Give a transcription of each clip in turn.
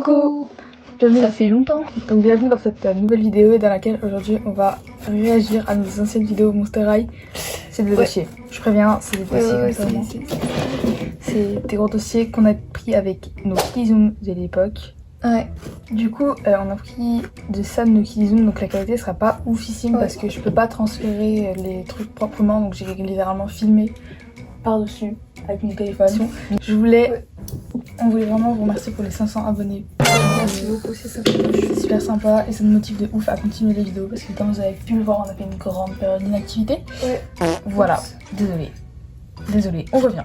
Coucou. Bienvenue, Ça fait longtemps. donc bienvenue dans cette nouvelle vidéo dans laquelle aujourd'hui on va réagir à nos anciennes vidéos Monster High. C'est des dossiers, je préviens, c'est des dossiers comme ça. C'est des gros dossiers qu'on a pris avec nos Kizooms de l'époque. Ouais. Du coup, on a pris de ça de nos Kizooms, donc la qualité sera pas oufissime parce que je peux pas transférer les trucs proprement, donc j'ai littéralement filmé par-dessus avec mon téléphone. On voulait vraiment vous remercier pour les 500 abonnés. Merci beaucoup, c'est ça. C'est super sympa et ça nous motive de ouf à continuer les vidéos parce que comme vous avez pu le voir, on a fait une grande période d'inactivité. Ouais. Voilà, désolé, on revient,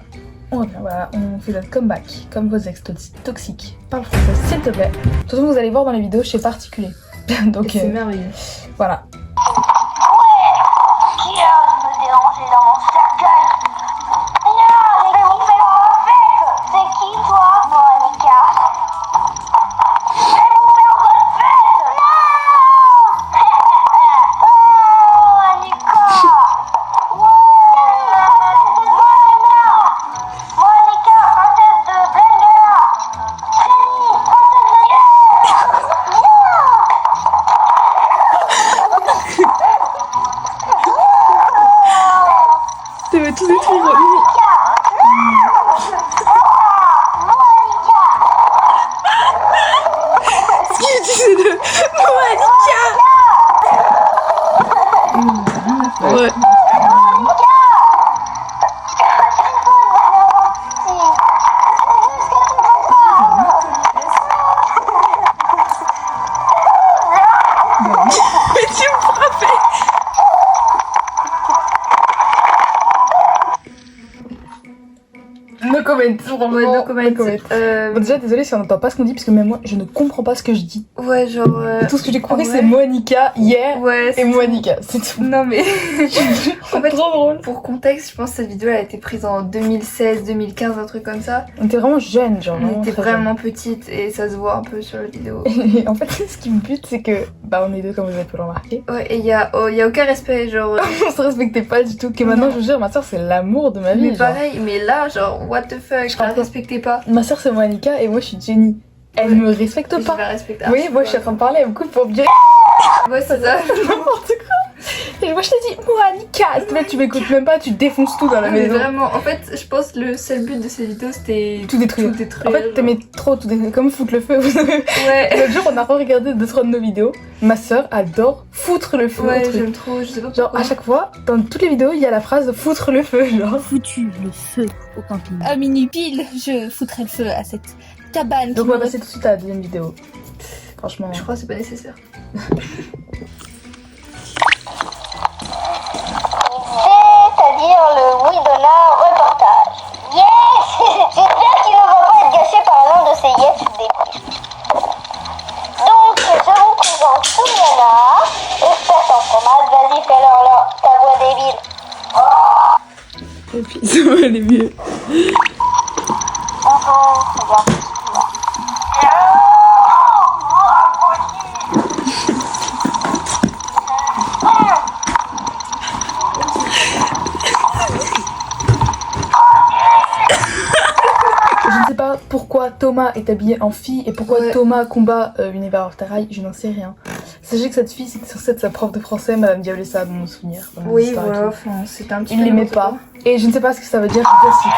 voilà, on fait notre comeback comme vos ex toxiques. Parle français s'il te plaît. De toute façon vous allez voir dans les vidéos, je sais pas articuler. Donc c'est merveilleux. voilà. Qui a osé me déranger dans mon cercueil? Non, je vais vous faire ma fête. C'est qui toi, Monica? Je vais vous faire votre fête. Non. Oh, Monica. Monica, princesse de Bengala. Jenny, princesse de Tu veux tout détruire. Monica. Ce qu'il disait de Monica. Ouais. Mais tu me frappais. No comment, vraiment, Ouais, no comment. Bon, déjà désolé si on n'entend pas ce qu'on dit parce que même moi je ne comprends pas ce que je dis. Ouais, genre. Tout ce que j'ai compris ouais. c'est Monica, yeah, Ouais, et Monica, c'est tout. Non, mais. En fait, trop drôle. Pour contexte, je pense que cette vidéo elle a été prise en 2016, 2015, un truc comme ça. On était vraiment jeunes, genre. On était très vraiment petites et ça se voit un peu sur la vidéo. jeunes. Et en fait, ce qui me bute, c'est que bah on est deux comme vous avez pu le remarquer. Ouais, et y a aucun respect, genre. On se respectait pas du tout. Que maintenant, Non. je vous jure, ma soeur c'est l'amour de ma vie. Mais genre. pareil, mais là, genre, what the fuck, je la respectais pas. Ma soeur c'est Monica et moi je suis Jenny. Elle Ouais. me respecte Je pas. la respecte. Oui, moi je suis en train de parler, elle me coupe pour me dire Ouais, c'est ça. n'importe quoi. Et moi je te dis Monica, s'il te plaît, tu m'écoutes même pas, tu défonces tout dans la Mais maison. vraiment, en fait, je pense que le seul but de cette vidéo c'était Tout détruire. tout détruire. En fait, t'aimais trop tout détruire, comme foutre le feu. Vous savez. Ouais, L'autre jour, on a regardé 2-3 de nos vidéos. Ma soeur adore foutre le feu. au ouais, truc. j'aime trop, je sais pas Genre, pourquoi. à chaque fois, dans toutes les vidéos, il y a la phrase foutre le feu. Genre. Foutu le feu au camping. À minuit pile, je foutrais le feu à cette cabane. Donc, on va passer tout de suite à la deuxième vidéo. Franchement. Je crois que c'est pas nécessaire. C'est-à-dire le Oui-Donna reportage. Yes. J'espère qu'il ne va pas être gâché par l'un de ces yes débiles. Donc, je vous présente Souliana, experte en fromage. Vas-y, fais-leur ta voix débile. Et puis, ça va aller mieux. Bonjour, c'est bien. Je ne sais pas pourquoi Thomas est habillé en fille et pourquoi Ouais. Thomas combat Univers After High, je n'en sais rien. Sachez que cette fille, c'était censée être sa prof de français, Madame Diablessa, dans mon souvenir. dans mon Oui, histoire et voilà, tout. enfin, c'était un petit Il peu l'aimait n'importe pas. Et je ne sais pas ce que ça veut dire, gossip.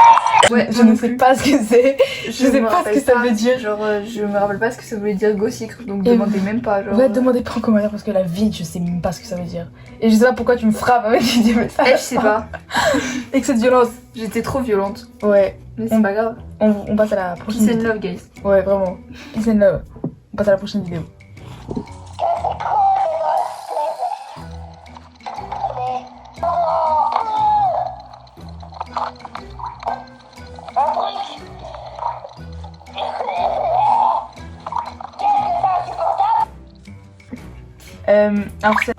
quoi. Ouais, Je ne sais pas ce que c'est. Je sais me pas ce rappelle que ça veut dire. Genre, je me rappelle pas ce que ça voulait dire gossicre, donc Et demandez même pas. Genre, Ouais, demandez pas en commentaire parce que la vie, je sais même pas ce que ça veut dire. Et je sais pas pourquoi tu me frappes avec des Diablessa. je sais pas. Et que cette violence. J'étais trop violente. Ouais, Mais c'est pas grave. on passe à la prochaine Peace and vidéo. love, guys. Ouais, vraiment. Peace and love. On passe à la prochaine vidéo.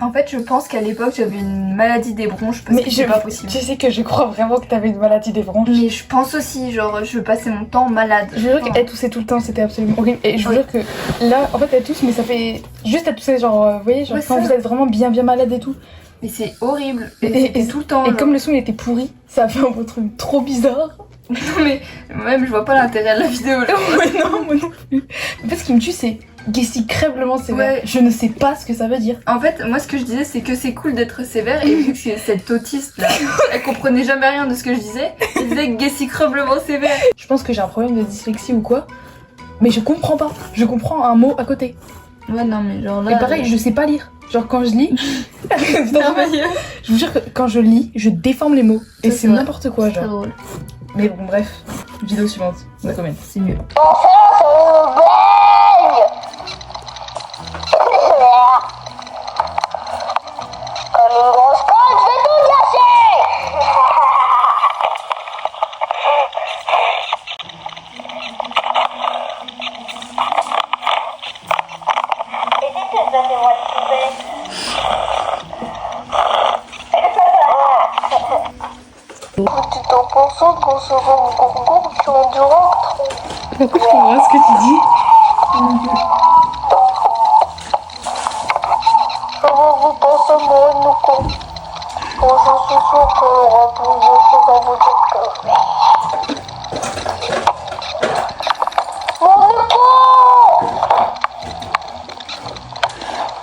En fait, je pense qu'à l'époque, j'avais une maladie des bronches parce que c'est pas possible. Tu sais que je crois vraiment que t'avais une maladie des bronches. Mais je pense aussi, genre, je passais mon temps malade. Je jure qu'elle toussait tout le temps, c'était absolument horrible. Et je vous jure que là, en fait, elle tousse, mais ça fait juste elle toussait, genre, vous voyez, genre Ouais, quand ça. vous êtes vraiment bien malade et tout, Mais c'est horrible. Et C'était tout le temps. Et genre. comme le son il était pourri, ça a fait un truc trop bizarre. Non mais même je vois pas l'intérêt de la vidéo. Genre. Ouais, non, moi non plus. En fait, ce qui me tue, c'est Gessie crèvement sévère. Ouais. Je ne sais pas ce que ça veut dire. En fait, moi ce que je disais c'est que c'est cool d'être sévère et vu que c'est cette autiste là, elle comprenait jamais rien de ce que je disais, elle disait que Gessie crèvement sévère. Je pense que j'ai un problème de dyslexie ou quoi. Mais je comprends pas. Je comprends un mot à côté. Ouais non mais genre là. Et pareil, je sais pas lire. Genre quand je lis, merveilleux. je vous jure que quand je lis, je déforme les mots. Et Ça, c'est c'est vrai. n'importe quoi, Très genre. drôle. Mais bon, bref. Vidéo suivante. On combien C'est mieux. Enfin, ça me baigne. Comme une grosse conne, je vais tout gâcher. Et c'est tout, ça fait moi de Petit en pensant qu'on se rend compte qu'on dira trop. Pourquoi je comprends ce que tu dis? Comment vous pensez moi nous con? Bon, je suis sûre qu'on aura plus de choses à vous dire que Mon con!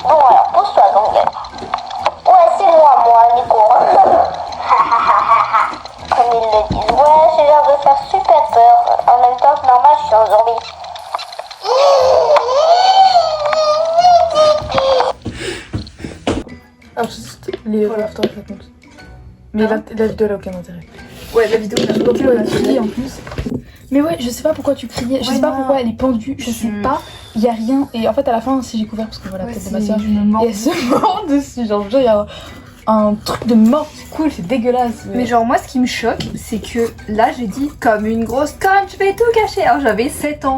Bon alors, pousse-toi donc, gueule. Ouais, c'est moi, Nico. Comme ils le disent. Ouais, j'ai l'air de faire super peur. En même temps, c'est normal, je suis un zombie. Alors, juste les after effects. Mais la vidéo elle a aucun intérêt. Ouais la vidéo n'a aucun Elle a intérêt. crié en plus. Mais ouais, je sais pas pourquoi tu criais, je Ouais, sais pas non. pourquoi elle est pendue, je sais pas, il y a rien. Et en fait, à la fin, si j'ai couvert, parce que voilà, Ouais, peut-être de c'est- ma soeur, je me mords. et elle se mord dessus. Genre, il y a un truc de mort qui coule, c'est dégueulasse. Mais genre moi ce qui me choque c'est que là j'ai dit comme une grosse conne je vais tout cacher. Alors j'avais 7 ans.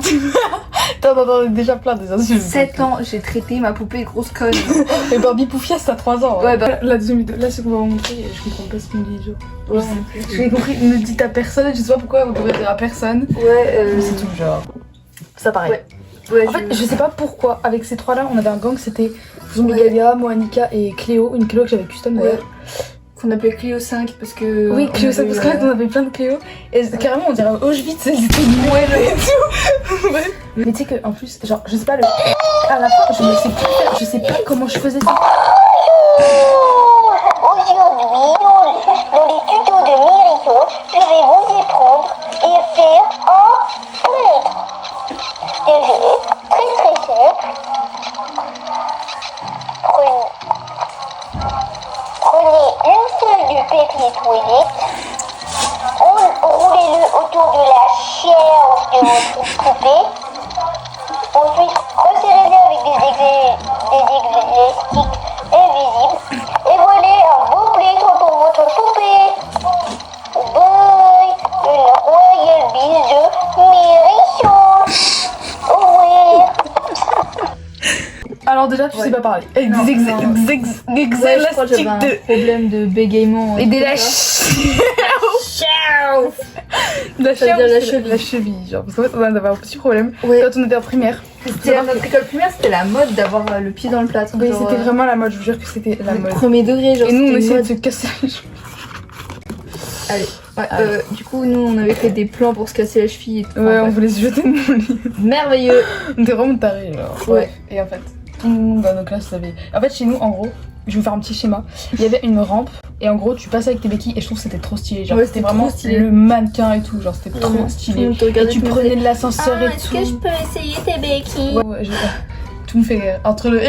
Attends, déjà plein des insultes. 7 ans j'ai traité ma poupée de grosse conne. Et Barbie Poufias, t'as 3 ans. Ouais, bah- La deuxième vidéo, là, ce qu'on va vous montrer, je comprends pas ce qu'on dit, genre. Ouais, J'ai compris, ne dites à personne, je sais pas pourquoi vous devez dire à personne. ouais, Mais c'est tout, genre. Ça pareil. Ouais. Ouais, En fait, je sais pas pourquoi, avec ces trois-là, on avait un gang, c'était Zombie Ouais. Gaga, moi, Annika et Cléo. Une Cléo que j'avais custom d'ailleurs. Ouais. Qu'on appelait Clio 5 parce que. Oui, on Cléo, ça avait, parce qu'en fait, on avait plein de Cléo. Et carrément, on dirait Auschwitz, elles étaient nouvelles et tout. Ouais. Mais tu sais que en plus, genre, je sais pas, à la fin, je ne sais plus faire, je sais pas comment je faisais ça. Aujourd'hui, dans les tutos de Myrion, je vais vous apprendre et faire un toilette. Des jeux très très simples. Prenez une feuille de papier toilette, roulez-le autour de la chair de votre poupée. Ensuite, resserrez-le avec des élastiques invisibles et voilà un beau plaisir pour votre poupée. Bye, une royale bise de Myrion. Au revoir. Alors, déjà, tu sais pas parler. Avec Non, des non. Ouais, je crois que j'avais élastiques un de. problème de bégaiement. Et des tout lâches. ça. La Ça veut dire la cheville. La cheville, genre. Parce qu'en fait, on avait un petit problème. Ouais. Quand on était en primaire. C'était à notre école primaire, c'était la mode d'avoir le pied dans le plâtre. Oui, genre, c'était vraiment la mode, je vous jure que c'était la le mode. premier degré, genre. Et nous, on c'était une essayait de mode. se casser les cheveux. Allez. Ouais, Allez. du coup, nous, on avait fait des plans pour se casser la cheville et tout. Ouais, Enfin, on voulait se jeter de mon lit. merveilleux. On était vraiment tarés, genre. Ouais. Et en fait, tout le monde dans nos classes savait. En fait, chez nous, en gros, je vais vous faire un petit schéma. Il y avait une rampe, et en gros, tu passes avec tes béquilles, et je trouve que c'était trop stylé. Genre, Ouais, c'était c'était vraiment trop stylé. le mannequin et tout. Genre, c'était trop Tout stylé. le monde te Et regardait, tu tout le monde prenais de l'ascenseur et Est-ce tout. que je peux essayer tes béquilles? Ouais, tout me fait rire. Entre le.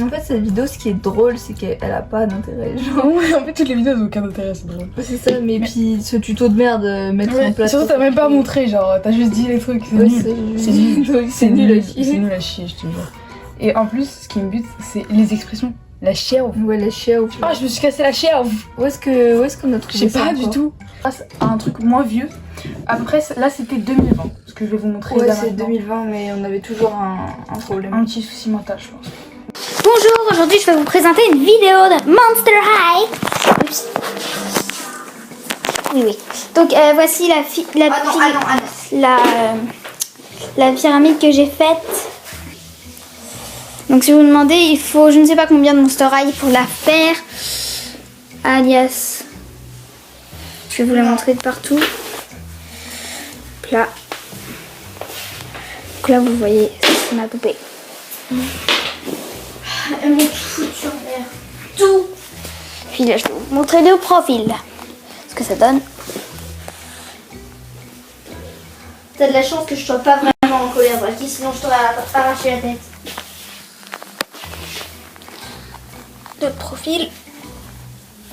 En fait, cette vidéo, ce qui est drôle, c'est qu'elle a pas d'intérêt. Genre, Ouais, en fait, toutes les vidéos n'ont aucun intérêt, c'est drôle. c'est ça, mais puis ce tuto de merde, mettre en place. Surtout, t'as même pas montré, genre, t'as juste dit les trucs, c'est Ouais, nul. c'est nul. C'est nul à chier. C'est nul à chier, je te jure. Et en plus, ce qui me bute, c'est les expressions. La chienne. Ouais, la chienne. Ah, je me suis cassé la chienne. Où est-ce qu'on a trouvé Je sais ça pas du encore tout. Un truc moins vieux. À peu près, là, c'était 2020. Ce que je vais vous montrer Ouais, là c'est maintenant. 2020, mais on avait toujours un problème. Un petit souci mental, je pense. Bonjour, aujourd'hui je vais vous présenter une vidéo de Monster High. Oups. Oui. Donc voici la pyramide que j'ai faite. Donc si vous demandez, il faut je ne sais pas combien de Monster High pour la faire. Alias, je vais vous la montrer de partout. Là. Donc là vous voyez, c'est ma poupée. Elle met tout sur l'air. Tout. Puis là je vais vous montrer de profil. Ce que ça donne. T'as de la chance que je sois pas vraiment en colère, Braki, sinon je t'aurais arraché la tête. De profil.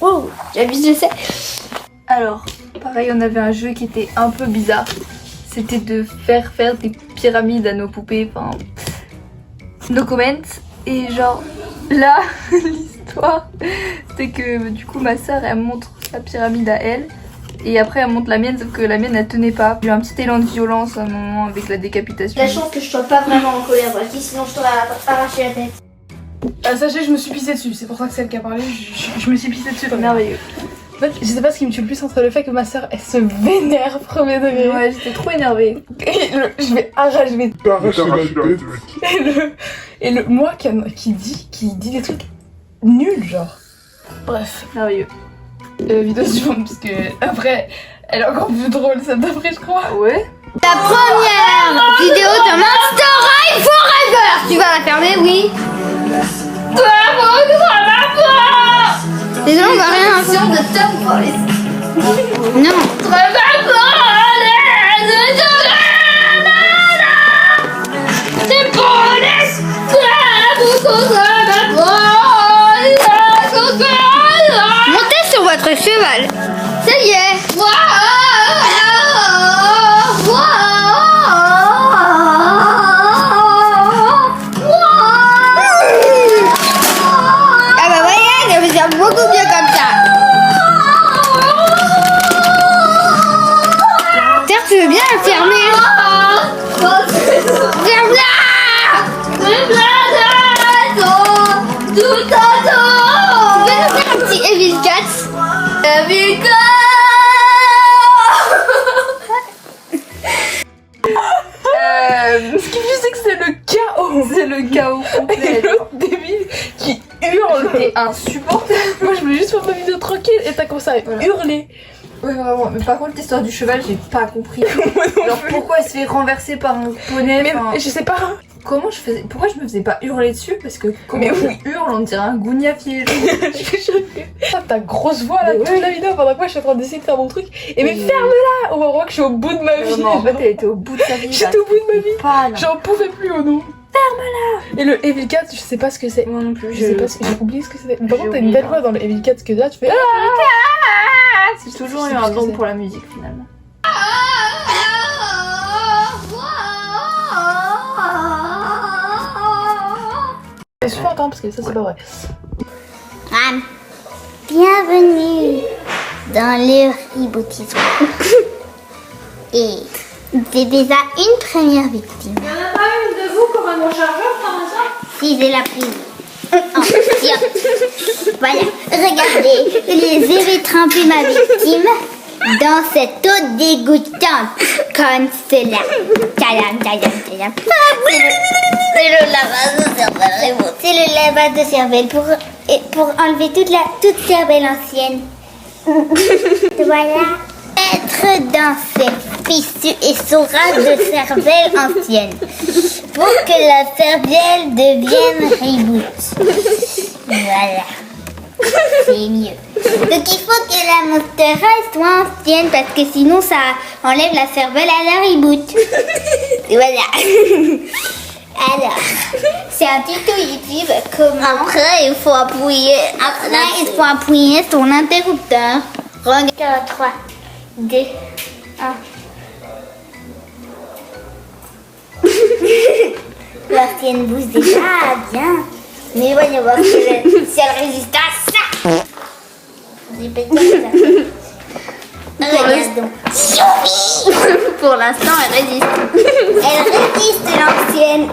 Oh, j'abuse, je sais. Alors, pareil, on avait un jeu qui était un peu bizarre. C'était de faire des pyramides à nos poupées, enfin... No comment. Et genre, là, l'histoire, c'était que du coup ma soeur, elle montre sa pyramide à elle. Et après elle montre la mienne, sauf que la mienne elle tenait pas. J'ai eu un petit élan de violence à un moment avec la décapitation. La chance que je sois pas vraiment en colère, Braki, sinon je t'aurais arraché la tête. Sachez, je me suis pissée dessus, c'est pour ça que c'est elle qui a parlé, je me suis pissée dessus. Merveilleux. En fait, je sais pas ce qui me tue le plus entre le fait que ma soeur elle se vénère premier degré. Ouais, j'étais trop énervée. Et je vais arracher, je vais T'arracher la tête. et le moi qui dit des trucs nuls genre. Bref, Merveilleux. vidéo suivante parce que après elle est encore plus drôle celle d'après je crois. Ouais. La première vidéo de Monster High Forever. Tu vas la fermer, oui. Désolé, on va rien. De Tom Non. Montez sur votre cheval. Ça y est. Ah bah voyez, ça vous sert beaucoup mieux comme ça. Terre, tu veux bien la fermer? Ferme-la! Tu peux nous faire un petit Evil Cat? Evil Cat! Ce qui fait c'est que c'est le chaos. C'est le chaos Et complet. l'autre débile qui hurle. C'était insupportable. Moi je voulais juste faire ma vidéo tranquille et t'as commencé à Voilà. hurler. Ouais, vraiment. Mais par contre, l'histoire du cheval, j'ai pas compris. Genre, pourquoi elle se fait renverser par un poney? Mais enfin, je sais pas. comment je faisais? Pourquoi je me faisais pas hurler dessus? Parce que comment Mais je hurle, on dirait un gougnafier. Ta grosse voix là, Mais toute ouais. la vidéo pendant que moi je suis en train d'essayer de faire mon truc. Et mais Oui. ferme-la! On va voir que je suis au bout de ma vie. Vraiment, en fait, elle était au bout de sa vie. J'étais au bout de ma vie. Pas là. J'en pouvais plus au nom. Ferme-la! Et le Evil Cat, je sais pas ce que c'est. Moi non plus. Je sais pas, j'ai oublié ce que c'était. Par J'ai contre, t'as une oublié, belle voix dans le Evil Cat que là, tu fais. J'ai toujours Je eu sais un plus ce don que c'est. pour la musique finalement. C'est souvent attends parce que ça c'est pas vrai. Bienvenue dans le rebootisme. Et j'ai déjà une première victime. Il y en a pas une de vous qui aura mon chargeur par hasard? Si j'ai la prise. Oh, tiens. Voilà, regardez, j'ai trempé ma victime dans cette eau dégoûtante, comme cela. Tadam, tadam, tadam. C'est le lavage de cervelle. C'est le lavage de cervelle pour enlever toute cervelle ancienne. Voilà. Être dans ses fissures et sourages de cervelle ancienne pour que la cervelle devienne reboot. Voilà. C'est mieux. Donc il faut que la Monster High soit ancienne parce que sinon ça enlève la cervelle à la reboot. Voilà. Alors, c'est un tuto YouTube. Comment après il faut appuyer. Après il faut appuyer sur l'interrupteur. Regarde 3, 2, 1. L'ancienne bouge déjà bien. Mais voyons voir si elle résiste à ça. J'ai pété ça. Regarde donc. Pour l'instant, elle résiste. Elle résiste, l'ancienne.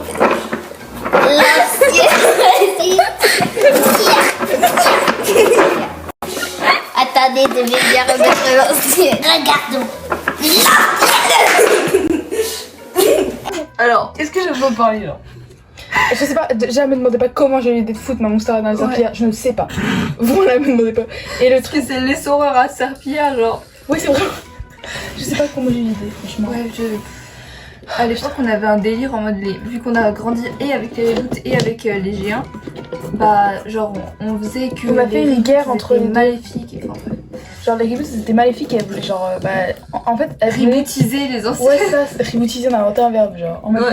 L'ancienne résiste. Attendez, je vais bien remettre l'ancienne. Regarde donc. Alors, Est-ce que je peux parler là? Je sais pas, déjà me demandez pas comment j'ai eu des foot ma moustache dans les serpillères, je ne sais pas. Voilà, me demandez pas. Et le Parce que truc, c'est l'essoreur à serpillère, genre. oui, c'est vrai. Je sais pas comment j'ai eu l'idée, franchement. Ouais, à l'époque, on avait un délire en mode vu qu'on a grandi et avec les reboots et avec les géants, bah genre on faisait que On a fait une guerre entre les deux. maléfiques et enfin, Genre les reboots c'était maléfique et elles voulaient genre en fait elles voulaient rebootiser les anciens. ouais ça rebootiser on a inventé un verbe genre en mode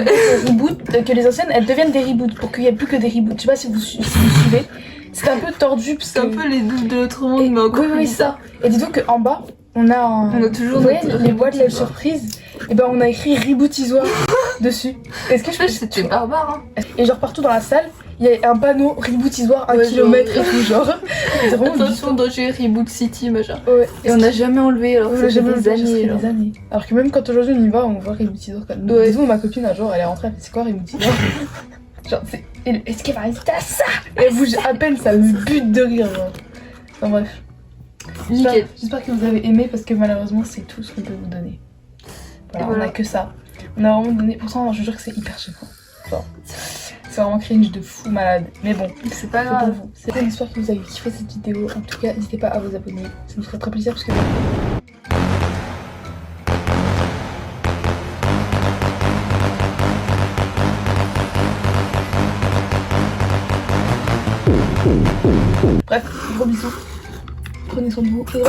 reboot que les anciennes elles deviennent des reboots pour qu'il y ait plus que des reboots. Je sais pas si vous suivez. C'est un peu tordu parce C'est que un peu les doubles de l'autre monde, mais encore oui plus ça. Et dis donc qu'en bas on a toujours vous voyez, notre les boîtes de surprise et ben on a écrit rebootisoire dessus. Est-ce que je peux c'était barbare hein. Et genre partout dans la salle il y a un panneau rebootisoire 1 Ouais, kilomètre genre. et tout genre. Et c'est vraiment Attention danger Reboot City machin. ouais. Et on n'a jamais enlevé alors que ça fait des années. Des années. Alors que même quand aujourd'hui on y va, on voit Rebootizor quand même. Ouais. Disons, ma copine un jour elle est rentrée, elle fait c'est quoi Rebootizor? Genre, est-ce qu'elle va rester à ça? Et elle bouge à peine, ça me bute de rire. Genre. Enfin bref. Nickel. J'espère que vous avez aimé parce que malheureusement c'est tout ce qu'on peut vous donner. Voilà, voilà. on a que ça. On a vraiment donné. Pourtant, je jure que c'est hyper choquant. Genre, c'est vraiment cringe de fou malade. Mais bon, C'est pas c'est pour grave. vous. J'espère que vous avez kiffé cette vidéo. En tout cas, n'hésitez pas à vous abonner. Ça nous ferait très plaisir parce que. Bref, gros bisous. Prenez soin de vous. Et